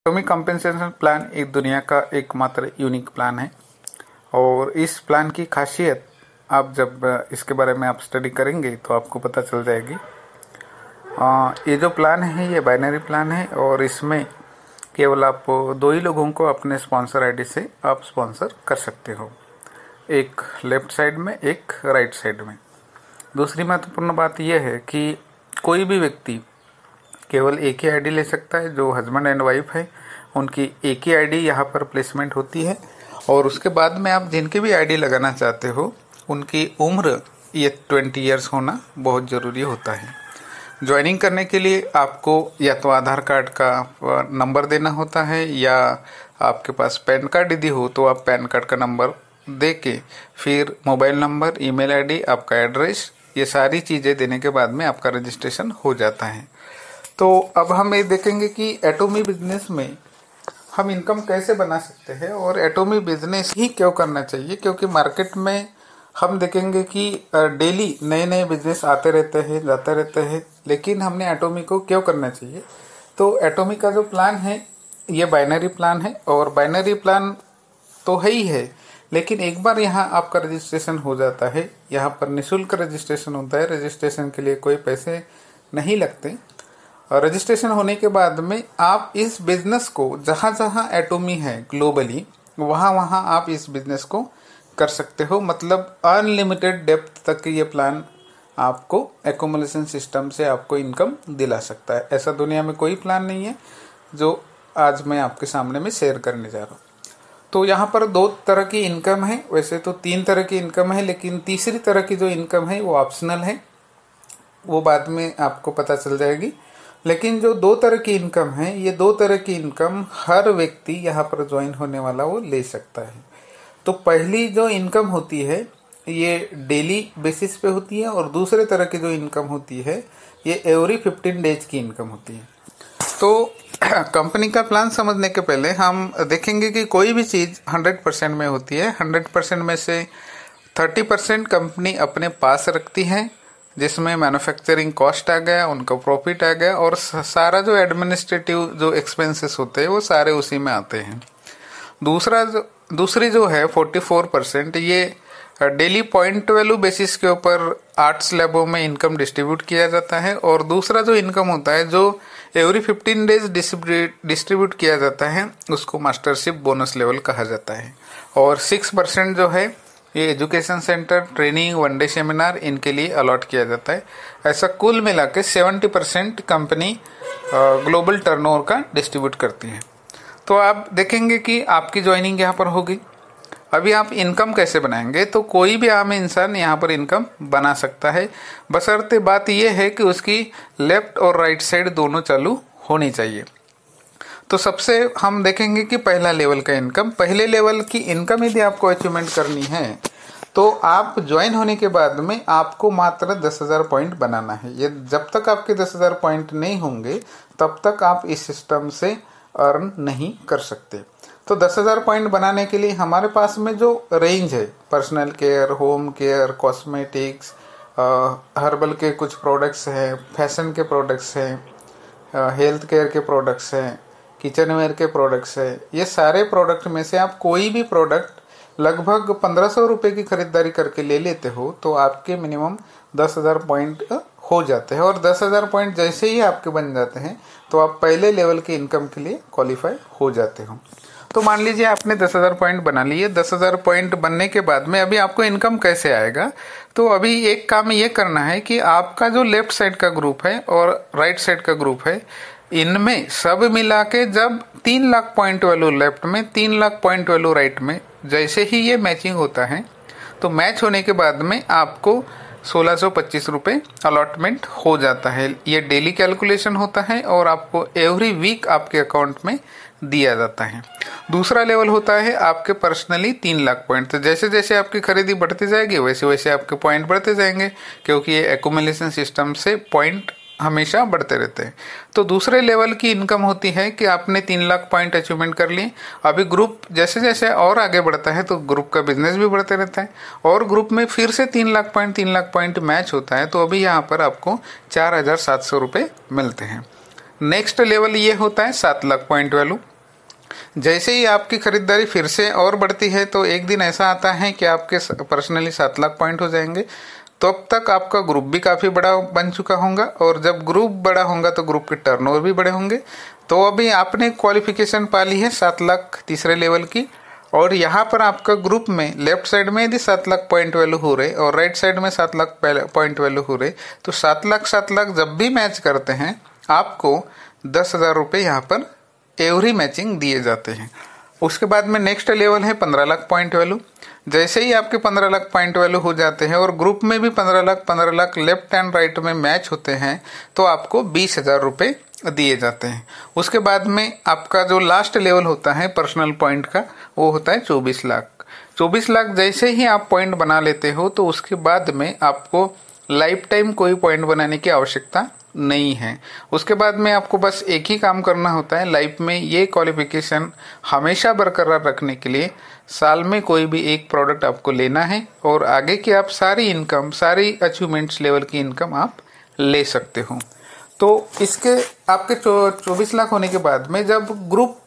Atomic compensation plan एक दुनिया का एकमात्र यूनिक प्लान है और इस प्लान की खासियत आप जब इसके बारे में आप स्टडी करेंगे तो आपको पता चल जाएगी। ये जो प्लान है ये बाइनरी प्लान है और इसमें केवल आप दो ही लोगों को अपने स्पॉन्सर आईडी से आप स्पॉन्सर कर सकते हो, एक लेफ्ट साइड में एक राइट साइड में। दूसरी महत्वपूर्ण बात यह है कि कोई भी व्यक्ति केवल एक ही आईडी ले सकता है। जो हस्बैंड एंड वाइफ है उनकी एक ही आईडी यहाँ पर प्लेसमेंट होती है और उसके बाद में आप जिनकी भी आईडी लगाना चाहते हो उनकी उम्र ये 20 ईयर्स होना बहुत ज़रूरी होता है। ज्वाइनिंग करने के लिए आपको या तो आधार कार्ड का नंबर देना होता है या आपके पास पैन कार्ड यदि हो तो आप पैन कार्ड का नंबर दे के फिर मोबाइल नंबर, ईमेल आईडी, आपका एड्रेस, ये सारी चीज़ें देने के बाद में आपका रजिस्ट्रेशन हो जाता है। तो अब हम ये देखेंगे कि एटॉमी बिजनेस में हम इनकम कैसे बना सकते हैं और एटॉमी बिजनेस ही क्यों करना चाहिए, क्योंकि मार्केट में हम देखेंगे कि डेली नए नए बिजनेस आते रहते हैं, जाते रहते हैं, लेकिन हमने एटॉमी को क्यों करना चाहिए। तो एटॉमी का जो प्लान है ये बाइनरी प्लान है और बाइनरी प्लान तो है ही है, लेकिन एक बार यहाँ आपका रजिस्ट्रेशन हो जाता है, यहाँ पर निःशुल्क रजिस्ट्रेशन होता है, रजिस्ट्रेशन के लिए कोई पैसे नहीं लगते। और रजिस्ट्रेशन होने के बाद में आप इस बिजनेस को जहाँ जहाँ एटॉमी है ग्लोबली वहाँ वहाँ आप इस बिजनेस को कर सकते हो। मतलब अनलिमिटेड डेप्थ तक ये प्लान आपको एक्युमुलेशन सिस्टम से आपको इनकम दिला सकता है। ऐसा दुनिया में कोई प्लान नहीं है जो आज मैं आपके सामने में शेयर करने जा रहा हूँ। तो यहाँ पर दो तरह की इनकम है, वैसे तो तीन तरह की इनकम है, लेकिन तीसरी तरह की जो इनकम है वो ऑप्शनल है, वो बाद में आपको पता चल जाएगी। लेकिन जो दो तरह की इनकम है ये दो तरह की इनकम हर व्यक्ति यहाँ पर ज्वाइन होने वाला वो ले सकता है। तो पहली जो इनकम होती है ये डेली बेसिस पे होती है और दूसरे तरह की जो इनकम होती है ये एवरी 15 डेज की इनकम होती है। तो कंपनी का प्लान समझने के पहले हम देखेंगे कि कोई भी चीज़ 100% में होती है। 100% में से 30% कंपनी अपने पास रखती है, जिसमें मैन्युफैक्चरिंग कॉस्ट आ गया, उनका प्रॉफिट आ गया और सारा जो एडमिनिस्ट्रेटिव जो एक्सपेंसेस होते हैं वो सारे उसी में आते हैं। दूसरी जो है 44% ये डेली पॉइंट वैल्यू बेसिस के ऊपर आर्ट्स लैबों में इनकम डिस्ट्रीब्यूट किया जाता है और दूसरा जो इनकम होता है जो एवरी 15 डेज डिस्ट्रीब्यूट किया जाता है उसको मास्टरशिप बोनस लेवल कहा जाता है। और 6% जो है ये education centre, training, one day seminar इनके लिए अलॉट किया जाता है। ऐसा कुल मिला के 70% कंपनी ग्लोबल टर्नओवर का डिस्ट्रीब्यूट करती है। तो आप देखेंगे कि आपकी ज्वाइनिंग यहाँ पर होगी। अभी आप इनकम कैसे बनाएंगे, तो कोई भी आम इंसान यहाँ पर इनकम बना सकता है, बशर्ते बात यह है कि उसकी लेफ्ट और राइट साइड दोनों चालू होनी चाहिए। तो सबसे हम देखेंगे कि पहला लेवल का इनकम, पहले लेवल की इनकम यदि आपको अचीवमेंट करनी है तो आप ज्वाइन होने के बाद में आपको मात्र 10,000 पॉइंट बनाना है। ये जब तक आपके 10,000 पॉइंट नहीं होंगे तब तक आप इस सिस्टम से अर्न नहीं कर सकते। तो 10,000 पॉइंट बनाने के लिए हमारे पास में जो रेंज है, personal care, home care, cosmetics, herbal के कुछ प्रोडक्ट्स हैं, फैशन के प्रोडक्ट्स हैं, हेल्थ केयर के प्रोडक्ट्स हैं, किचन वेयर के प्रोडक्ट्स है, ये सारे प्रोडक्ट में से आप कोई भी प्रोडक्ट लगभग 1500 रुपये की खरीदारी करके ले लेते हो तो आपके मिनिमम 10,000 पॉइंट हो जाते हैं। और 10,000 पॉइंट जैसे ही आपके बन जाते हैं तो आप पहले लेवल के इनकम के लिए क्वालिफाई हो जाते हो। तो मान लीजिए आपने 10,000 पॉइंट बना लिए। 10,000 पॉइंट बनने के बाद में अभी आपको इनकम कैसे आएगा, तो अभी एक काम ये करना है कि आपका जो लेफ्ट साइड का ग्रुप है और राइट साइड का ग्रुप है इनमें सब मिला के जब 3 लाख पॉइंट वैल्यू लेफ्ट में, 3 लाख पॉइंट वैल्यू राइट में, जैसे ही ये मैचिंग होता है तो मैच होने के बाद में आपको 1625 रुपये अलॉटमेंट हो जाता है। ये डेली कैलकुलेशन होता है और आपको एवरी वीक आपके अकाउंट में दिया जाता है। दूसरा लेवल होता है आपके पर्सनली 3 लाख पॉइंट। तो जैसे जैसे आपकी खरीदी बढ़ती जाएगी वैसे वैसे आपके पॉइंट बढ़ते जाएंगे, क्योंकि ये एक्युमुलेशन सिस्टम से पॉइंट हमेशा बढ़ते रहते हैं। तो दूसरे लेवल की इनकम होती है कि आपने 3 लाख पॉइंट अचीवमेंट कर लिए। अभी ग्रुप जैसे जैसे और आगे बढ़ता है तो ग्रुप का बिजनेस भी बढ़ते रहता है और ग्रुप में फिर से 3 लाख पॉइंट मैच होता है। तो अभी यहाँ पर आपको 4,700 रुपये मिलते हैं। नेक्स्ट लेवल ये होता है 7 लाख पॉइंट वैल्यू। जैसे ही आपकी खरीदारी फिर से और बढ़ती है तो एक दिन ऐसा आता है कि आपके पर्सनली 7 लाख पॉइंट हो जाएंगे। तो अब तक आपका ग्रुप भी काफ़ी बड़ा बन चुका होगा, और जब ग्रुप बड़ा होगा तो ग्रुप के टर्नओवर भी बड़े होंगे। तो अभी आपने क्वालिफिकेशन पा ली है 7 लाख तीसरे लेवल की, और यहाँ पर आपका ग्रुप में लेफ्ट साइड में यदि 7 लाख पॉइंट वैल्यू हो रहे और राइट साइड में 7 लाख पॉइंट वैल्यू हो रहे, तो 7 लाख जब भी मैच करते हैं आपको 10,000 रुपये यहाँ पर एवरी मैचिंग दिए जाते हैं। उसके बाद में नेक्स्ट लेवल है 15 लाख पॉइंट वैल्यू। जैसे ही आपके 15 लाख पॉइंट वैल्यू हो जाते हैं और ग्रुप में भी 15 लाख लेफ्ट एंड राइट में मैच होते हैं, तो आपको 20,000 रुपये दिए जाते हैं। उसके बाद में आपका जो लास्ट लेवल होता है पर्सनल पॉइंट का, वो होता है 24 लाख। 24 लाख जैसे ही आप पॉइंट बना लेते हो तो उसके बाद में आपको लाइफ टाइम कोई पॉइंट बनाने की आवश्यकता नहीं है। उसके बाद में आपको बस एक ही काम करना होता है लाइफ में, ये क्वालिफिकेशन हमेशा बरकरार रखने के लिए साल में कोई भी एक प्रोडक्ट आपको लेना है, और आगे की आप सारी इनकम, सारी अचीवमेंट्स लेवल की इनकम आप ले सकते हो। तो इसके आपके 24 लाख होने के बाद में जब ग्रुप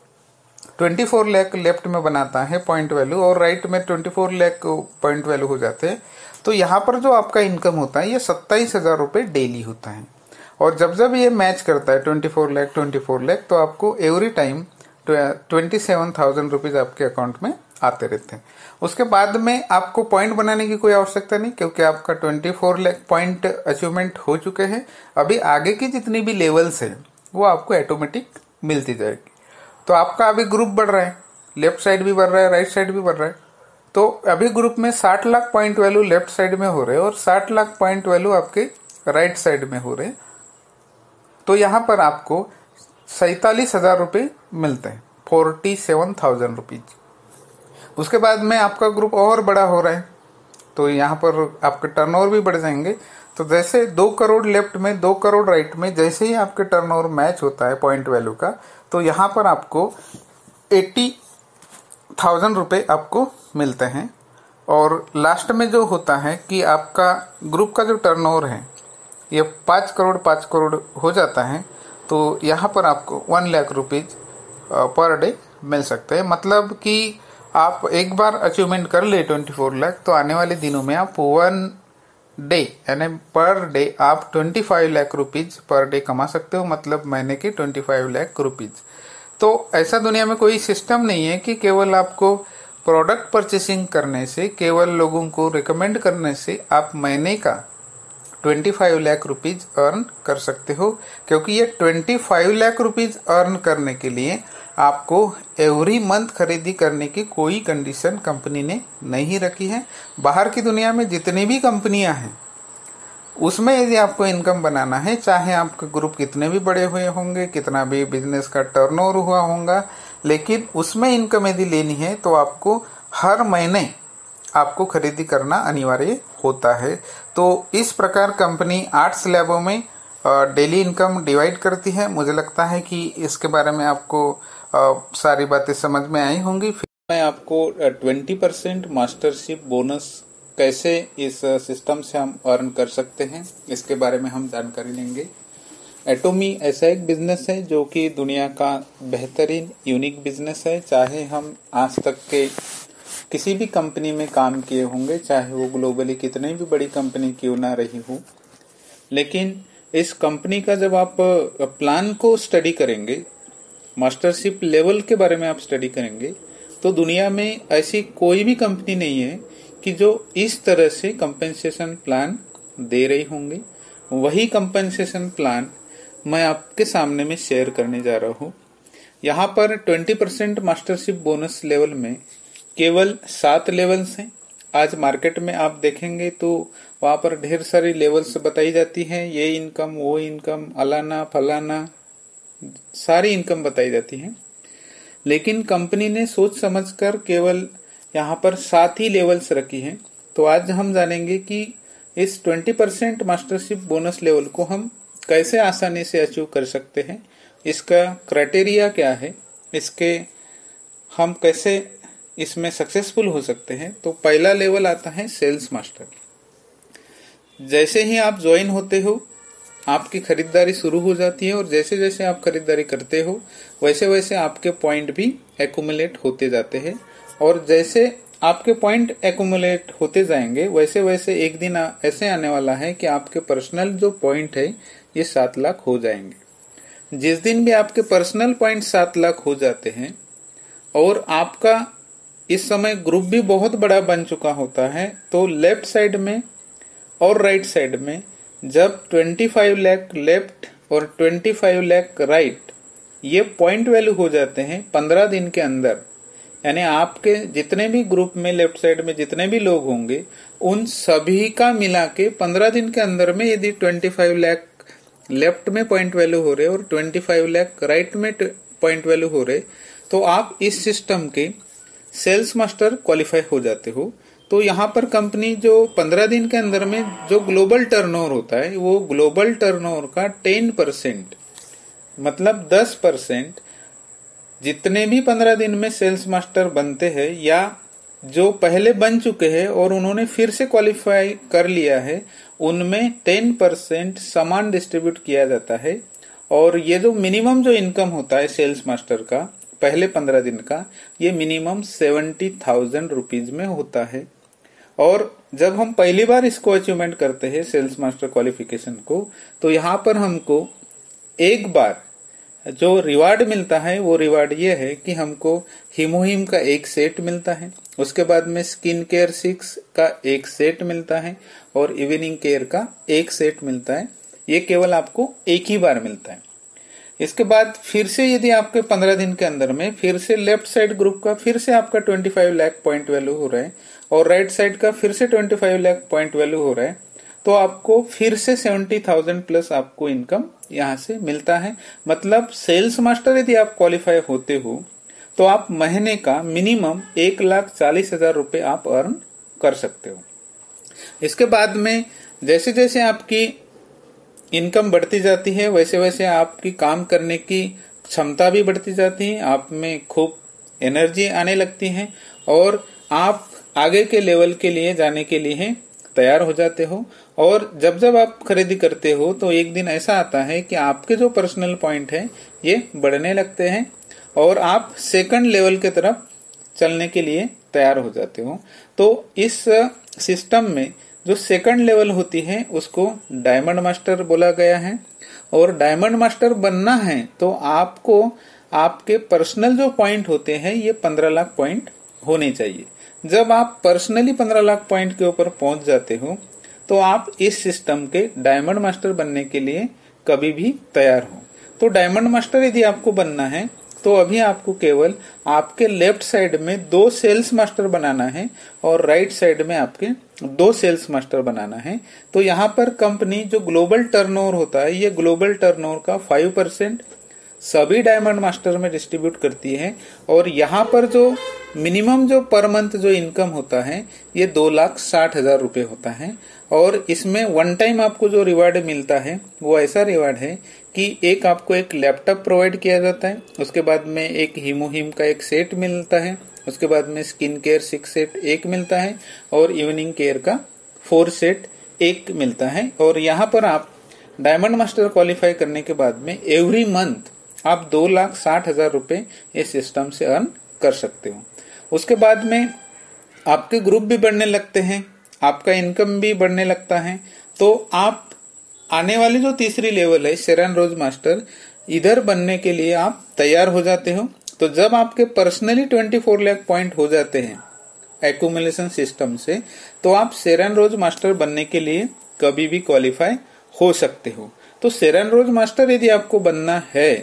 24 लाख लेफ्ट में बनाता है पॉइंट वैल्यू और राइट में 24 लाख पॉइंट वैल्यू हो जाते हैं, तो यहाँ पर जो आपका इनकम होता है ये 27,000 रुपये डेली होता है। और जब जब ये मैच करता है 24 लाख, तो आपको एवरी टाइम 27,000 रुपीज आपके अकाउंट में आते रहते हैं। उसके बाद में आपको पॉइंट बनाने की कोई आवश्यकता नहीं, क्योंकि आपका 24 लाख पॉइंट अचीवमेंट हो चुके हैं। अभी आगे की जितनी भी लेवल्स है वो आपको ऑटोमेटिक मिलती जाएगी। तो आपका अभी ग्रुप बढ़ रहा है, लेफ्ट साइड भी बढ़ रहा है, राइट साइड भी बढ़ रहा है। तो अभी ग्रुप में 60 lakh point value left side में हो रहे हैं और 60 लाख पॉइंट वैल्यू आपके राइट साइड में हो रहे हैं। तो यहाँ पर आपको 47,000 रुपये मिलते हैं, 47,000 रुपीज। उसके बाद में आपका ग्रुप और बड़ा हो रहा है, तो यहाँ पर आपके टर्नओवर भी बढ़ जाएंगे। तो जैसे 2 करोड़ लेफ्ट में, 2 करोड़ राइट में, जैसे ही आपके टर्नओवर मैच होता है पॉइंट वैल्यू का, तो यहाँ पर आपको 80,000 रुपये आपको मिलते हैं। और लास्ट में जो होता है कि आपका ग्रुप का जो टर्नओवर है ये 5 करोड़ हो जाता है, तो यहाँ पर आपको 1 lakh rupees per day meal सकते हैं। मतलब कि आप एक बार अचीवमेंट कर ले 24 लाख, तो आने वाले दिनों में आप 1 डे यानी पर डे आप 25 लाख रुपीज पर डे कमा सकते हो, मतलब महीने के 25 लाख रुपीज। तो ऐसा दुनिया में कोई सिस्टम नहीं है कि केवल आपको प्रोडक्ट परचेसिंग करने से, केवल लोगों को रिकमेंड करने से आप महीने का 25 लाख रुपीज अर्न कर सकते हो, क्योंकि ये 25 लाख रुपीज अर्न करने के लिए आपको एवरी मंथ खरीदी करने की कोई कंडीशन कंपनी ने नहीं रखी है। बाहर की दुनिया में जितनी भी कंपनियां हैं उसमें यदि आपको इनकम बनाना है, चाहे आपके ग्रुप कितने भी बड़े हुए होंगे, कितना भी बिजनेस का टर्नओवर हुआ होगा, लेकिन उसमें इनकम यदि लेनी है तो आपको हर महीने आपको खरीदी करना अनिवार्य होता है। तो इस प्रकार कंपनी 8 स्लैबों में डेली इनकम डिवाइड करती है। मुझे लगता है कि इसके बारे में आपको सारी बातें समझ में आई होंगी। फिर मैं आपको 20% मास्टरशिप बोनस कैसे इस सिस्टम से हम अर्न कर सकते हैं इसके बारे में हम जानकारी लेंगे। एटोमी ऐसा एक बिजनेस है जो कि दुनिया का बेहतरीन यूनिक बिजनेस है। चाहे हम आज तक के किसी भी कंपनी में काम किए होंगे, चाहे वो ग्लोबली कितनी भी बड़ी कंपनी क्यों ना रही हो, लेकिन इस कंपनी का जब आप प्लान को स्टडी करेंगे, मास्टरशिप लेवल के बारे में आप स्टडी करेंगे, तो दुनिया में ऐसी कोई भी कंपनी नहीं है कि जो इस तरह से कंपेंसेशन प्लान दे रही होंगे। वही कंपेंसेशन प्लान मैं आपके सामने में शेयर करने जा रहा हूँ। यहाँ पर 20% मास्टरशिप बोनस लेवल में केवल 7 लेवल्स हैं। आज मार्केट में आप देखेंगे तो वहां पर ढेर सारी लेवल्स बताई जाती हैं, ये इनकम, वो इनकम, अलाना फलाना, सारी इनकम बताई जाती है। लेकिन कंपनी ने सोच समझकर केवल यहाँ पर 7 ही लेवल्स रखी हैं। तो आज हम जानेंगे कि इस 20% मास्टरशिप बोनस लेवल को हम कैसे आसानी से अचीव कर सकते हैं, इसका क्राइटेरिया क्या है, इसके हम कैसे इसमें सक्सेसफुल हो सकते हैं। तो पहला लेवल आता है सेल्स मास्टर। जैसे ही आप ज्वाइन होते हो आपकी खरीदारी शुरू हो जाती है और जैसे जैसे आप खरीदारी करते हो वैसे वैसे आपके पॉइंट भी एक्यूमुलेट होते जाते हैं और जैसे आपके पॉइंट एक्यूमुलेट होते जाएंगे वैसे वैसे एक दिन ऐसे आने वाला है कि आपके पर्सनल जो पॉइंट है ये 7 लाख हो जाएंगे। जिस दिन भी आपके पर्सनल पॉइंट 7 लाख हो जाते हैं और आपका इस समय ग्रुप भी बहुत बड़ा बन चुका होता है तो लेफ्ट साइड में और राइट साइड में जब 25 लाख लेफ्ट और 25 लाख राइट ये पॉइंट वैल्यू हो जाते हैं 15 दिन के अंदर, यानी आपके जितने भी ग्रुप में लेफ्ट साइड में जितने भी लोग होंगे उन सभी का मिला के 15 दिन के अंदर में यदि 25 लाख लेफ्ट में पॉइंट वैल्यू हो रहे और 25 लाख राइट में पॉइंट वैल्यू हो रहे तो आप इस सिस्टम के सेल्स मास्टर क्वालिफाई हो जाते हो। तो यहाँ पर कंपनी जो 15 दिन के अंदर में जो ग्लोबल टर्नओवर होता है वो ग्लोबल टर्नओवर का 10% मतलब 10% जितने भी 15 दिन में सेल्स मास्टर बनते हैं या जो पहले बन चुके हैं और उन्होंने फिर से क्वालिफाई कर लिया है उनमें 10% समान डिस्ट्रीब्यूट किया जाता है। और ये जो मिनिमम जो इनकम होता है सेल्स मास्टर का पहले 15 दिन का ये मिनिमम 70,000 रुपीज में होता है। और जब हम पहली बार इसको अचीवमेंट करते हैं सेल्स मास्टर क्वालिफिकेशन को तो यहाँ पर हमको एक बार जो रिवार्ड मिलता है वो रिवार्ड ये है कि हमको हीमोहिम का एक सेट मिलता है, उसके बाद में स्किन केयर 6 का एक सेट मिलता है और इवनिंग केयर का एक सेट मिलता है। ये केवल आपको एक ही बार मिलता है। इसके बाद फिर से यदि आपके 15 दिन के अंदर में फिर से लेफ्ट साइड ग्रुप का फिर से आपका 25 लाख पॉइंट वैल्यू हो रहा है और राइट साइड का फिर से 25 लाख पॉइंट वैल्यू हो रहा है तो आपको फिर से 70,000 प्लस आपको इनकम यहाँ से मिलता है। मतलब सेल्स मास्टर यदि आप क्वालिफाई होते हो तो आप महीने का मिनिमम 1,40,000 रुपए आप अर्न कर सकते हो। इसके बाद में जैसे जैसे आपकी इनकम बढ़ती जाती है वैसे वैसे आपकी काम करने की क्षमता भी बढ़ती जाती है, आप में खूब एनर्जी आने लगती है और आप आगे के लेवल के लिए जाने के लिए तैयार हो जाते हो। और जब जब आप खरीदी करते हो तो एक दिन ऐसा आता है कि आपके जो पर्सनल पॉइंट है ये बढ़ने लगते हैं और आप सेकंड लेवल की तरफ चलने के लिए तैयार हो जाते हो। तो इस सिस्टम में जो सेकंड लेवल होती है उसको डायमंड मास्टर बोला गया है। और डायमंड मास्टर बनना है तो आपको आपके पर्सनल जो पॉइंट होते हैं ये 15 लाख पॉइंट होने चाहिए। जब आप पर्सनली 15 लाख पॉइंट के ऊपर पहुंच जाते हो तो आप इस सिस्टम के डायमंड मास्टर बनने के लिए कभी भी तैयार हो। तो डायमंड मास्टर यदि आपको बनना है तो अभी आपको केवल आपके लेफ्ट साइड में 2 सेल्स मास्टर बनाना है और राइट साइड में आपके 2 सेल्स मास्टर बनाना है। तो यहाँ पर कंपनी जो ग्लोबल टर्नओवर होता है ये ग्लोबल टर्नओवर का 5% सभी डायमंड मास्टर में डिस्ट्रीब्यूट करती है। और यहाँ पर जो मिनिमम जो पर मंथ जो इनकम होता है ये 2,60,000 रुपए होता है। और इसमें वन टाइम आपको जो रिवार्ड मिलता है वो ऐसा रिवार्ड है कि एक आपको एक लैपटॉप प्रोवाइड किया जाता है, उसके बाद में एक हीमोहिम का एक सेट मिलता है, उसके बाद में स्किन केयर 6 सेट एक मिलता है और इवनिंग केयर का 4 सेट एक मिलता है। और यहाँ पर आप डायमंड मास्टर क्वालिफाई करने के बाद में एवरी मंथ आप 2,60,000 रुपए इस सिस्टम से अर्न कर सकते हो। उसके बाद में आपके ग्रुप भी बढ़ने लगते हैं, आपका इनकम भी बढ़ने लगता है। तो आप आने वाली जो तीसरी लेवल है शेरन रोज मास्टर इधर बनने के लिए आप तैयार हो जाते हो। तो जब आपके पर्सनली 24 लाख पॉइंट हो जाते हैं एक्यूमुलेशन सिस्टम से तो आप शेरन रोज मास्टर बनने के लिए कभी भी क्वालिफाई हो सकते हो। तो शेरन रोज मास्टर यदि आपको बनना है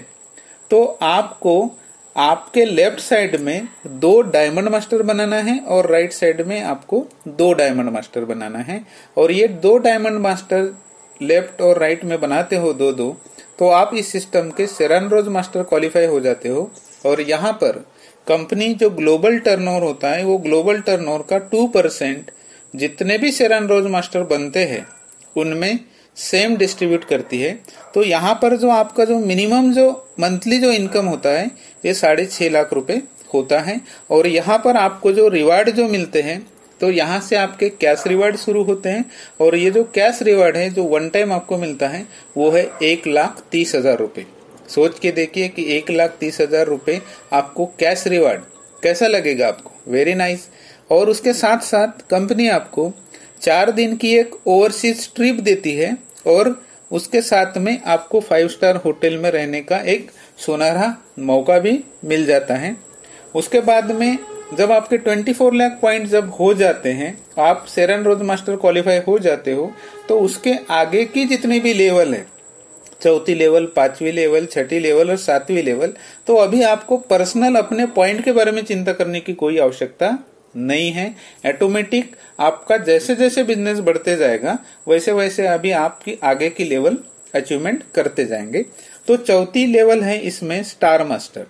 तो आपको आपके लेफ्ट साइड में 2 डायमंड मास्टर बनाना है और राइट साइड में आपको 2 डायमंड मास्टर बनाना है। और ये 2 डायमंड मास्टर लेफ्ट और राइट में बनाते हो 2-2 तो आप इस सिस्टम के शेरन रोज मास्टर क्वालिफाई हो जाते हो। और यहाँ पर कंपनी जो ग्लोबल टर्नओवर होता है वो ग्लोबल टर्नओवर का 2% जितने भी शेरन रोज मास्टर बनते हैं उनमें सेम डिस्ट्रीब्यूट करती है। तो यहाँ पर जो आपका जो मिनिमम जो मंथली जो इनकम होता है ये 6.5 लाख रुपए होता है। और यहाँ पर आपको जो रिवार्ड जो मिलते हैं तो यहाँ से आपके कैश रिवार्ड शुरू होते हैं। और ये जो कैश रिवार्ड है जो वन टाइम आपको मिलता है वो है 1,30,000 रुपए। सोच के देखिए कि 1,30,000 रुपए आपको कैश रिवार्ड, कैसा लगेगा आपको? Very nice. और उसके साथ साथ कंपनी आपको 4 दिन की एक ओवरसीज ट्रिप देती है और उसके साथ में आपको 5 स्टार होटल में रहने का एक सुनहरा मौका भी मिल जाता है। उसके बाद में जब आपके 24 लाख पॉइंट जब हो जाते हैं, आप सेरेन रोज मास्टर क्वालिफाई हो जाते हो, तो उसके आगे की जितनी भी लेवल है, 4वीं लेवल, 5वीं लेवल, 6वीं लेवल और 7वीं लेवल, तो अभी आपको पर्सनल अपने पॉइंट के बारे में चिंता करने की कोई आवश्यकता नहीं है। ऑटोमेटिक आपका जैसे जैसे बिजनेस बढ़ते जाएगा वैसे वैसे अभी आपकी आगे की लेवल अचीवमेंट करते जाएंगे। तो 4वीं लेवल है इसमें स्टार मास्टर।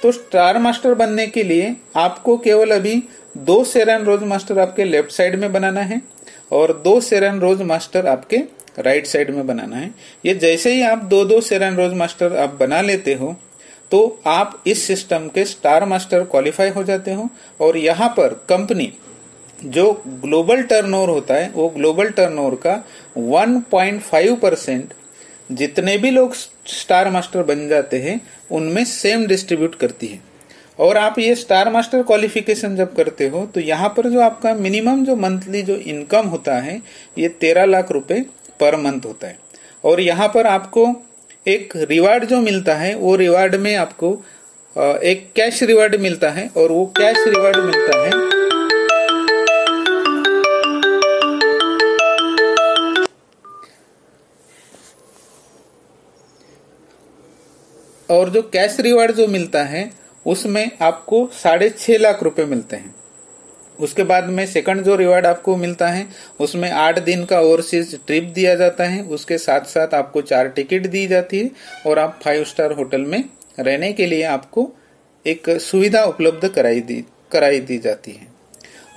तो स्टार मास्टर बनने के लिए आपको केवल अभी 2 सेरेन रोज मास्टर आपके लेफ्ट साइड में बनाना है और 2 सेरेन रोज मास्टर आपके राइट साइड में बनाना है। ये जैसे ही आप 2-2 सेरेन रोज मास्टर आप बना लेते हो तो आप इस सिस्टम के स्टार मास्टर क्वालिफाई हो जाते हो। और यहाँ पर कंपनी जो ग्लोबल टर्नओवर होता है वो ग्लोबल टर्नओवर का 1.5% जितने भी लोग स्टार मास्टर बन जाते हैं उनमें सेम डिस्ट्रीब्यूट करती है। और आप ये स्टार मास्टर क्वालिफिकेशन जब करते हो तो यहाँ पर जो आपका मिनिमम जो मंथली जो इनकम होता है ये 13 लाख रुपए पर मंथ होता है। और यहाँ पर आपको एक रिवार्ड जो मिलता है वो रिवार्ड में आपको एक कैश रिवार्ड मिलता है और वो कैश रिवार्ड मिलता है और जो कैश रिवार्ड जो मिलता है उसमें आपको 6.5 लाख रुपए मिलते हैं। उसके बाद में सेकंड जो रिवार्ड आपको मिलता है उसमें 8 दिन का ओवरसीज ट्रिप दिया जाता है। उसके साथ साथ आपको 4 टिकट दी जाती है और आप 5 स्टार होटल में रहने के लिए आपको एक सुविधा उपलब्ध कराई दी जाती है।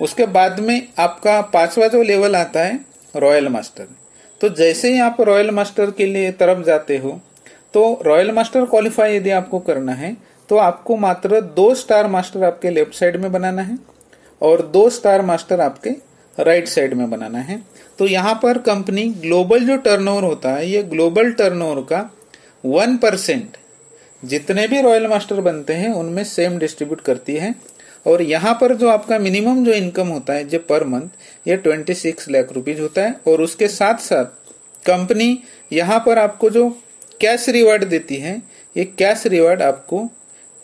उसके बाद में आपका 5वां जो लेवल आता है रॉयल मास्टर। तो जैसे ही आप रॉयल मास्टर के लिए तरफ जाते हो तो रॉयल मास्टर क्वालिफाई यदि आपको करना है तो आपको मात्र 2 स्टार मास्टर आपके लेफ्ट साइड में बनाना है और 2 स्टार मास्टर आपके राइट साइड में बनाना है। तो यहाँ पर कंपनी ग्लोबल जो टर्नओवर होता है ये ग्लोबल टर्नओवर का 1% जितने भी रॉयल मास्टर बनते हैं उनमें सेम डिस्ट्रीब्यूट करती है। और यहाँ पर जो आपका मिनिमम जो इनकम होता है जो पर मंथ ये 26 लाख रुपीज होता है। और उसके साथ साथ कंपनी यहाँ पर आपको जो कैश रिवार्ड देती है ये कैश रिवार्ड आपको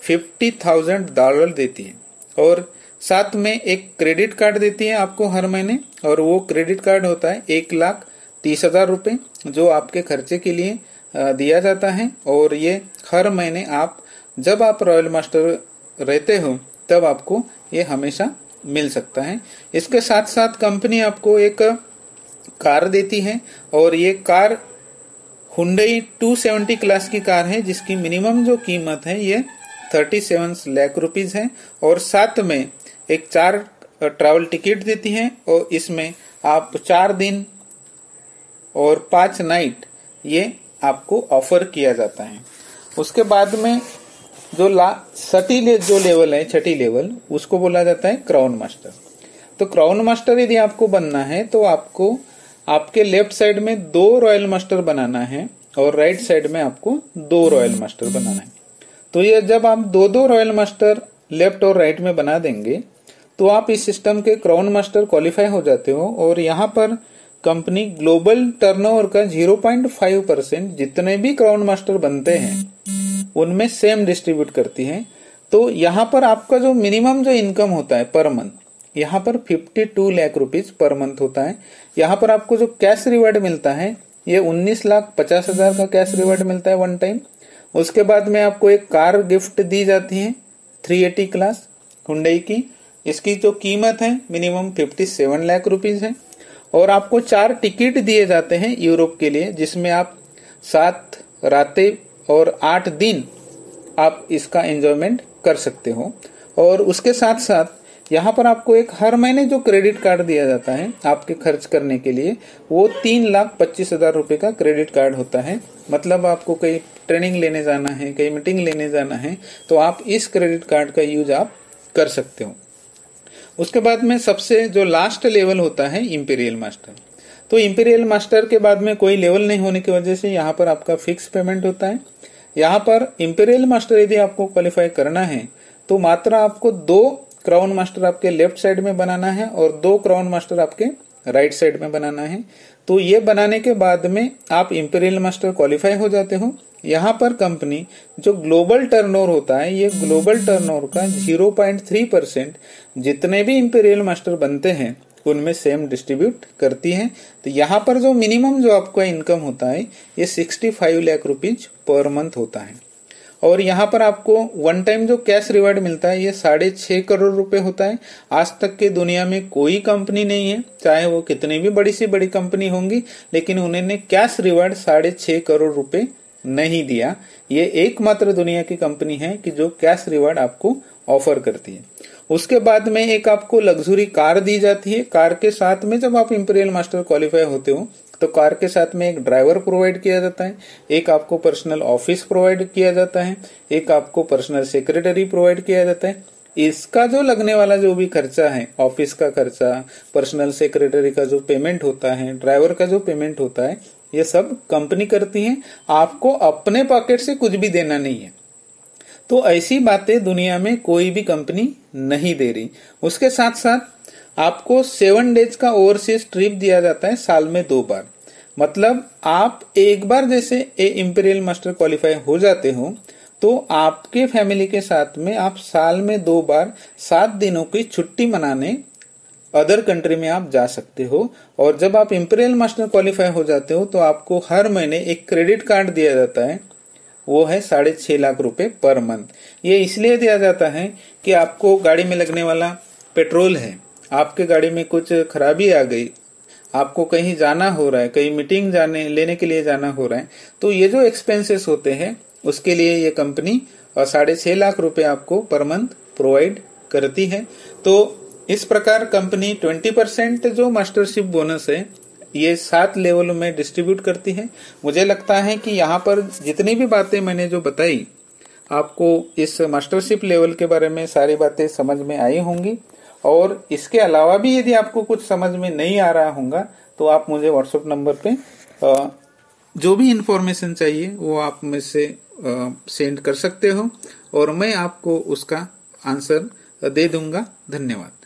$50,000 देती है और साथ में एक क्रेडिट कार्ड देती है आपको हर महीने। और वो क्रेडिट कार्ड होता है 1,30,000 रुपए जो आपके खर्चे के लिए दिया जाता है। और ये हर महीने आप जब आप रॉयल मास्टर रहते हो तब आपको ये हमेशा मिल सकता है। इसके साथ साथ कंपनी आपको एक कार देती है और ये कार हुंडई 270 क्लास की कार है जिसकी मिनिमम जो कीमत है ये 37 लाख रुपीज है। और साथ में एक 4 ट्रैवल टिकट देती है और इसमें आप 4 दिन और 5 नाइट ये आपको ऑफर किया जाता है। उसके बाद में जो जो लेवल है 6ठी लेवल उसको बोला जाता है क्राउन मास्टर। तो क्राउन मास्टर यदि आपको बनना है तो आपको आपके लेफ्ट साइड में 2 रॉयल मास्टर बनाना है और राइट साइड में आपको 2 रॉयल मास्टर बनाना है। तो ये जब आप 2-2 रॉयल मास्टर लेफ्ट और राइट में बना देंगे तो आप इस सिस्टम के क्राउन मास्टर क्वालिफाई हो जाते हो। और यहाँ पर कंपनी ग्लोबल टर्नओवर का 0.5% जितने भी क्राउन मास्टर बनते हैं उनमें सेम डिस्ट्रीब्यूट करती है। तो यहाँ पर आपका जो मिनिमम जो इनकम होता है पर मंथ यहाँ पर 52 लाख रुपीज पर मंथ होता है। यहाँ पर आपको जो कैश रिवार्ड मिलता है ये 19,50,000 का कैश रिवार्ड मिलता है वन टाइम। उसके बाद में आपको एक कार गिफ्ट दी जाती है 380 क्लास हुंडई की। इसकी जो कीमत है मिनिमम 57 लाख रुपीज है। और आपको 4 टिकट दिए जाते हैं यूरोप के लिए जिसमें आप 7 रातें और 8 दिन आप इसका एंजॉयमेंट कर सकते हो। और उसके साथ साथ यहाँ पर आपको एक हर महीने जो क्रेडिट कार्ड दिया जाता है आपके खर्च करने के लिए वो 3,25,000 रुपए का क्रेडिट कार्ड होता है। मतलब आपको कहीं ट्रेनिंग लेने जाना है, कहीं मीटिंग लेने जाना है तो आप इस क्रेडिट कार्ड का यूज आप कर सकते हो। उसके बाद में सबसे जो लास्ट लेवल होता है इंपीरियल मास्टर। तो इंपीरियल मास्टर के बाद में कोई लेवल नहीं होने की वजह से यहाँ पर आपका फिक्स पेमेंट होता है। यहाँ पर इंपीरियल मास्टर यदि आपको क्वालिफाई करना है तो मात्र आपको 2 क्राउन मास्टर आपके लेफ्ट साइड में बनाना है और 2 क्राउन मास्टर आपके राइट साइड में बनाना है। तो ये बनाने के बाद में आप इंपीरियल मास्टर क्वालिफाई हो जाते हो। यहाँ पर कंपनी जो ग्लोबल टर्नओवर होता है, ये ग्लोबल टर्नओवर का 0.3% जितने भी इंपीरियल मास्टर बनते हैं उनमें सेम डिस्ट्रीब्यूट करती है। तो यहाँ पर जो मिनिमम जो आपका इनकम होता है ये 65 लाख रुपीज पर मंथ होता है। और यहाँ पर आपको वन टाइम जो कैश रिवार्ड मिलता है ये 6.5 करोड़ रुपए होता है। आज तक के दुनिया में कोई कंपनी नहीं है, चाहे वो कितनी भी बड़ी सी बड़ी कंपनी होंगी, लेकिन उन्होंने कैश रिवार्ड 6.5 करोड़ रुपए नहीं दिया। ये एकमात्र दुनिया की कंपनी है कि जो कैश रिवार्ड आपको ऑफर करती है। उसके बाद में एक आपको लग्जरी कार दी जाती है। कार के साथ में जब आप इंपीरियल मास्टर क्वालिफाई होते हो तो कार के साथ में एक ड्राइवर प्रोवाइड किया जाता है, एक आपको पर्सनल ऑफिस प्रोवाइड किया जाता है, एक आपको पर्सनल सेक्रेटरी प्रोवाइड किया जाता है। इसका जो लगने वाला जो भी खर्चा है, ऑफिस का खर्चा, पर्सनल सेक्रेटरी का जो पेमेंट होता है, ड्राइवर का जो पेमेंट होता है, ये सब कंपनी करती है। आपको अपने पॉकेट से कुछ भी देना नहीं है। तो ऐसी बातें दुनिया में कोई भी कंपनी नहीं दे रही। उसके साथ साथ आपको 7 डेज का ओवरसीज ट्रिप दिया जाता है साल में 2 बार। मतलब आप एक बार जैसे इंपीरियल मास्टर क्वालिफाई हो जाते हो तो आपके फैमिली के साथ में आप साल में 2 बार 7 दिनों की छुट्टी मनाने अदर कंट्री में आप जा सकते हो। और जब आप इंपीरियल मास्टर क्वालिफाई हो जाते हो तो आपको हर महीने एक क्रेडिट कार्ड दिया जाता है, वो है 6.5 लाख रुपए पर मंथ। ये इसलिए दिया जाता है कि आपको गाड़ी में लगने वाला पेट्रोल है, आपके गाड़ी में कुछ खराबी आ गई, आपको कहीं जाना हो रहा है, कहीं मीटिंग लेने के लिए जाना हो रहा है, तो ये जो एक्सपेंसेस होते हैं उसके लिए ये कंपनी 6.5 लाख रुपए आपको पर मंथ प्रोवाइड करती है। तो इस प्रकार कंपनी 20% जो मास्टरशिप बोनस है ये 7 लेवलों में डिस्ट्रीब्यूट करती है। मुझे लगता है कि यहाँ पर जितनी भी बातें मैंने जो बताई आपको इस मास्टरशिप लेवल के बारे में सारी बातें समझ में आई होंगी। और इसके अलावा भी यदि आपको कुछ समझ में नहीं आ रहा होगा तो आप मुझे व्हाट्सएप नंबर पे जो भी इंफॉर्मेशन चाहिए वो आप मुझसे सेंड कर सकते हो और मैं आपको उसका आंसर दे दूंगा। धन्यवाद।